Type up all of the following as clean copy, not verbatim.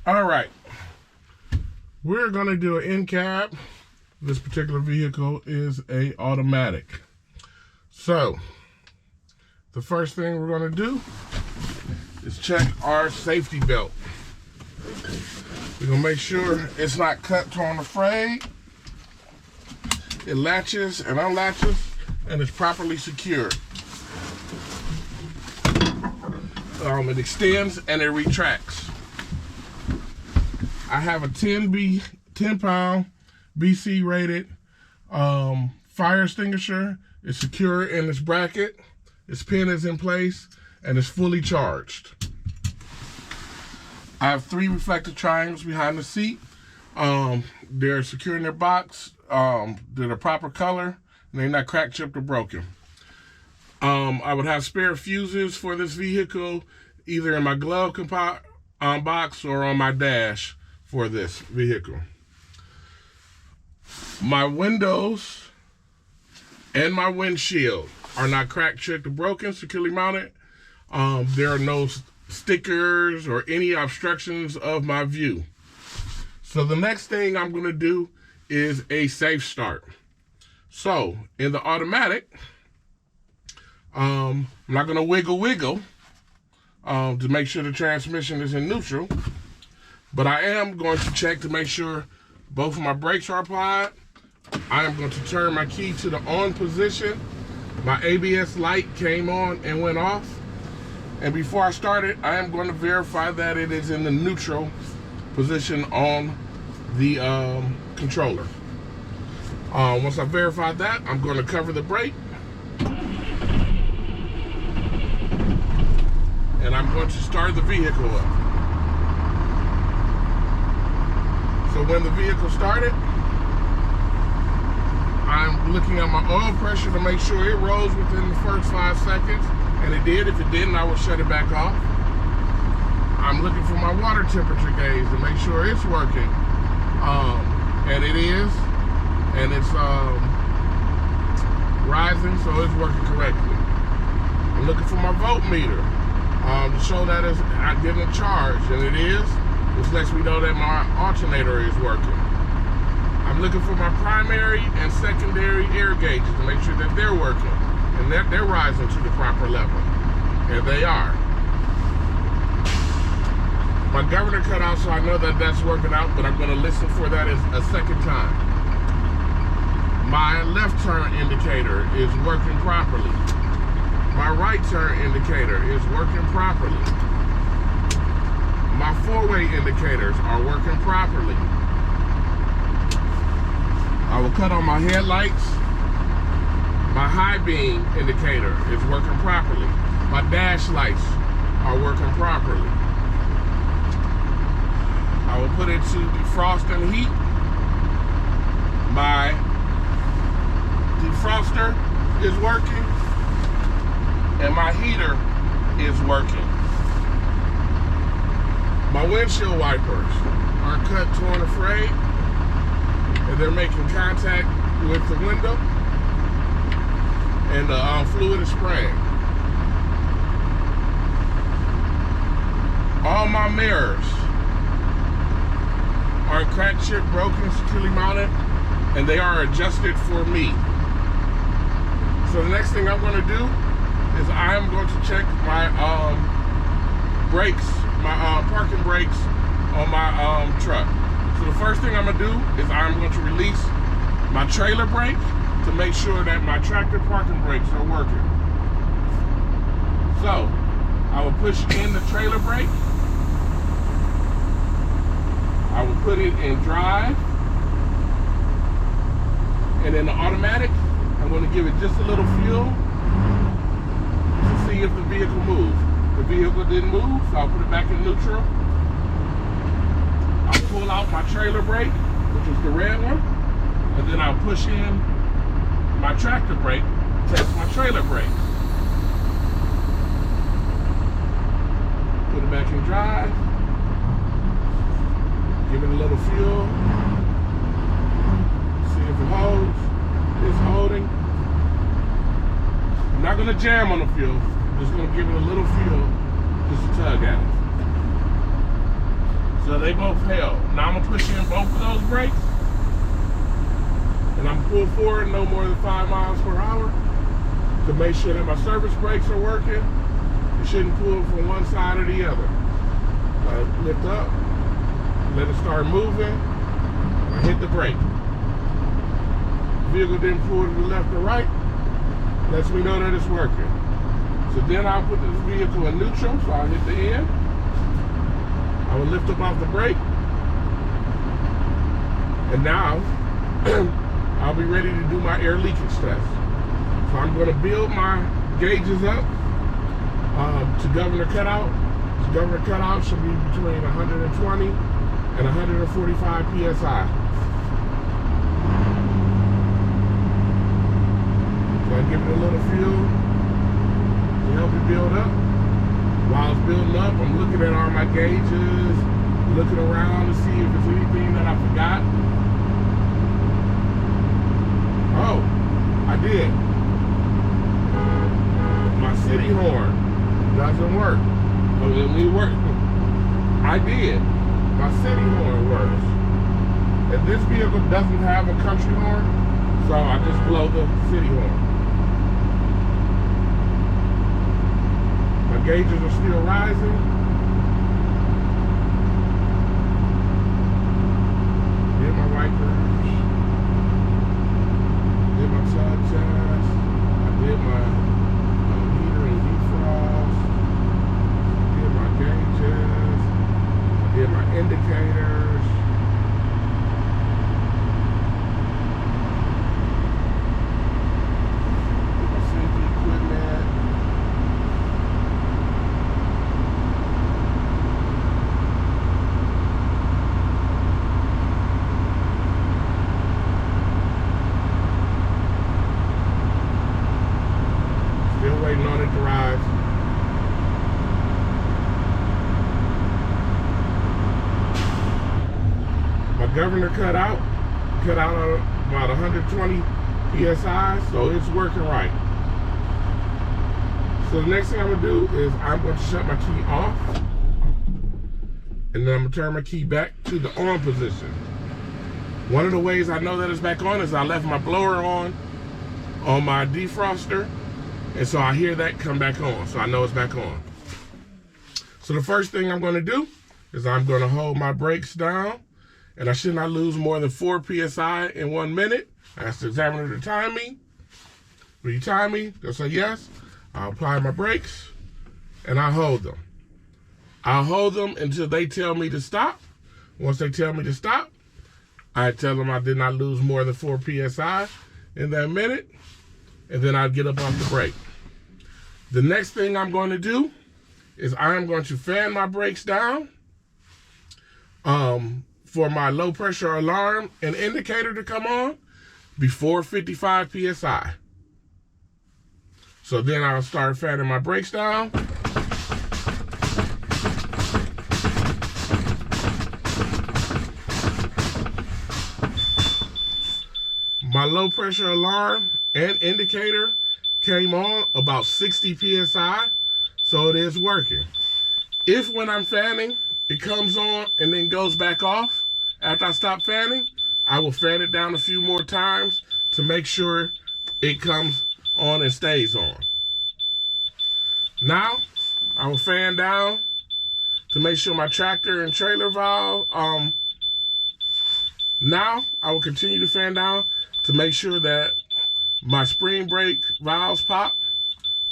All right, we're gonna do an Incab. This particular vehicle is a automatic. So the first thing we're gonna do is check our safety belt. We're gonna make sure it's not cut, torn, or frayed. It latches and unlatches and it's properly secured. It extends and it retracts. I have a 10-pound BC rated fire extinguisher. It's secure in this bracket. Its pin is in place and it's fully charged. I have 3 reflective triangles behind the seat. They're secure in their box. They're the proper color and they're not cracked, chipped, or broken. I would have spare fuses for this vehicle either in my glove box or on my dash for this vehicle. My windows and my windshield are not cracked, chipped, or broken, securely mounted. There are no stickers or any obstructions of my view. So the next thing I'm going to do is a safe start. So in the automatic, I'm not going to wiggle to make sure the transmission is in neutral, but I am going to check to make sure both of my brakes are applied. I am going to turn my key to the on position. My ABS light came on and went off. And before I start it, I am going to verify that it is in the neutral position on the controller. Once I verify that, I'm going to cover the brake. And I'm going to start the vehicle up. So when the vehicle started, I'm looking at my oil pressure to make sure it rose within the first 5 seconds. And it did. If it didn't, I will shut it back off. I'm looking for my water temperature gauge to make sure it's working. And it is. And it's rising, so it's working correctly. I'm looking for my voltmeter to show that it's getting a charge, and it is, which lets me know that my alternator is working. I'm looking for my primary and secondary air gauges to make sure that they're working and that they're rising to the proper level, and they are. My governor cut out, so I know that that's working out, but I'm going to listen for that a second time. My left turn indicator is working properly. My right turn indicator is working properly. My four-way indicators are working properly. I will cut on my headlights. My high beam indicator is working properly. My dash lights are working properly. I will put it to defrost and heat. My defroster is working. And my heater is working. My windshield wipers are cut, torn, or frayed, and they're making contact with the window, and the fluid is spraying. All my mirrors are cracked, chipped, broken, securely mounted, and they are adjusted for me. So the next thing I'm going to do is I am going to check my brakes, my parking brakes on my truck. So the first thing I'm going to do is I'm going to release my trailer brake to make sure that my tractor parking brakes are working. So I will push in the trailer brake. I will put it in drive. And in the automatic, I'm going to give it just a little fuel. See if the vehicle moves. The vehicle didn't move, so I'll put it back in neutral. I'll pull out my trailer brake, which is the red one, and then I'll push in my tractor brake, test my trailer brake. Put it back in drive. Give it a little fuel. See if it holds. It's holding. I'm not going to jam on the fuel. I'm just going to give it a little fuel just to tug at it. So they both held. Now I'm gonna push in both of those brakes. And I'm pull forward no more than 5 miles per hour to make sure that my service brakes are working. You shouldn't pull from one side or the other. Lift up, let it start moving, I hit the brake. Vehicle didn't pull to the left or right, lets me know that it's working. So then I'll put this vehicle in neutral, so I'll hit the end. I will lift up off the brake. And now, I'll be ready to do my air leakage test. So I'm gonna build my gauges up to governor cutout. The governor cutout should be between 120 and 145 PSI. So I give it a little fuel to help it build up. While it's building up, I'm looking at all my gauges, looking around to see if there's anything that I forgot. Oh, I did. My city horn doesn't work. I did. My city horn works. And this vehicle doesn't have a country horn, so I just blow the city horn. My gauges are still rising. Did my wipers. Did my tug test. I did my heater and defrost. Did my gauges. I did my indicators. Did my safety equipment. Still waiting on it to rise. My governor cut out about 120 PSI, so it's working right. So the next thing I'm gonna do is I'm going to shut my key off, and then I'm gonna turn my key back to the on position. One of the ways I know that it's back on is I left my blower on my defroster, and so I hear that come back on, so I know it's back on. So the first thing I'm gonna do is I'm gonna hold my brakes down, and I should not lose more than 4 PSI in 1 minute. I ask the examiner to time me. When you time me, they'll say yes. I'll apply my brakes, and I hold them. I'll hold them until they tell me to stop. Once they tell me to stop, I tell them I did not lose more than 4 PSI in that minute, and then I'll get up off the brake. The next thing I'm going to do is I'm going to fan my brakes down for my low pressure alarm and indicator to come on before 55 PSI. So then I'll start fanning my brakes down. My low pressure alarm and indicator came on about 60 PSI, so it is working. If when I'm fanning, it comes on and then goes back off after I stop fanning, I will fan it down a few more times to make sure it comes on and stays on. Now, I will fan down to make sure my tractor and trailer valve, now I will continue to fan down to make sure that my spring brake valves pop,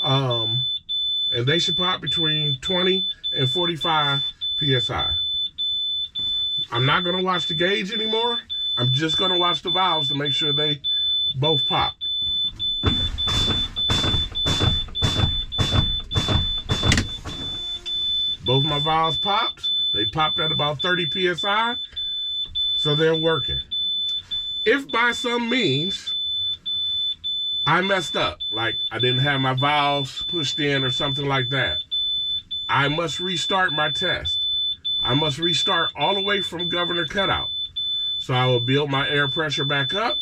and they should pop between 20 and 45 PSI. I'm not gonna watch the gauge anymore. I'm just gonna watch the valves to make sure they both pop. Both my valves popped. They popped at about 30 PSI, so they're working. If by some means I messed up, like I didn't have my valves pushed in or something like that, I must restart my test. I must restart all the way from governor cutout. So I will build my air pressure back up.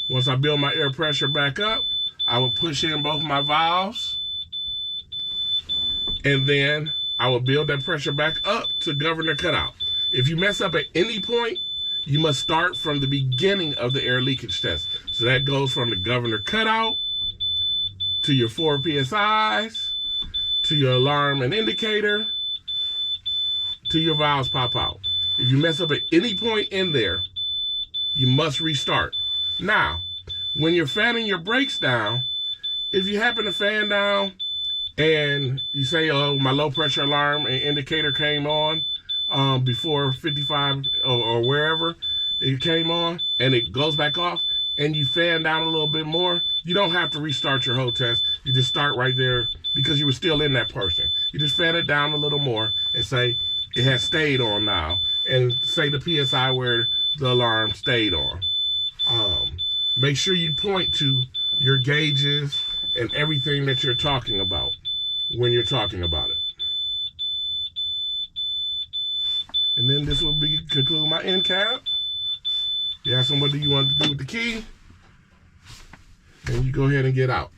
Once I build my air pressure back up, I will push in both my valves, and then I will build that pressure back up to governor cutout. If you mess up at any point, you must start from the beginning of the air leakage test. So that goes from the governor cutout to your 4 PSIs, to your alarm and indicator, to your valves pop out. If you mess up at any point in there, you must restart. Now, when you're fanning your brakes down, if you happen to fan down and you say, oh, my low pressure alarm and indicator came on before 55 or wherever it came on, and it goes back off, and you fan down a little bit more, you don't have to restart your whole test. You just start right there because you were still in that portion. You just fan it down a little more and say it has stayed on now, and say the PSI where the alarm stayed on. Make sure you point to your gauges and everything that you're talking about when you're talking about it. And then this will conclude my Incab. You ask them what do you want to do with the key, and you go ahead and get out.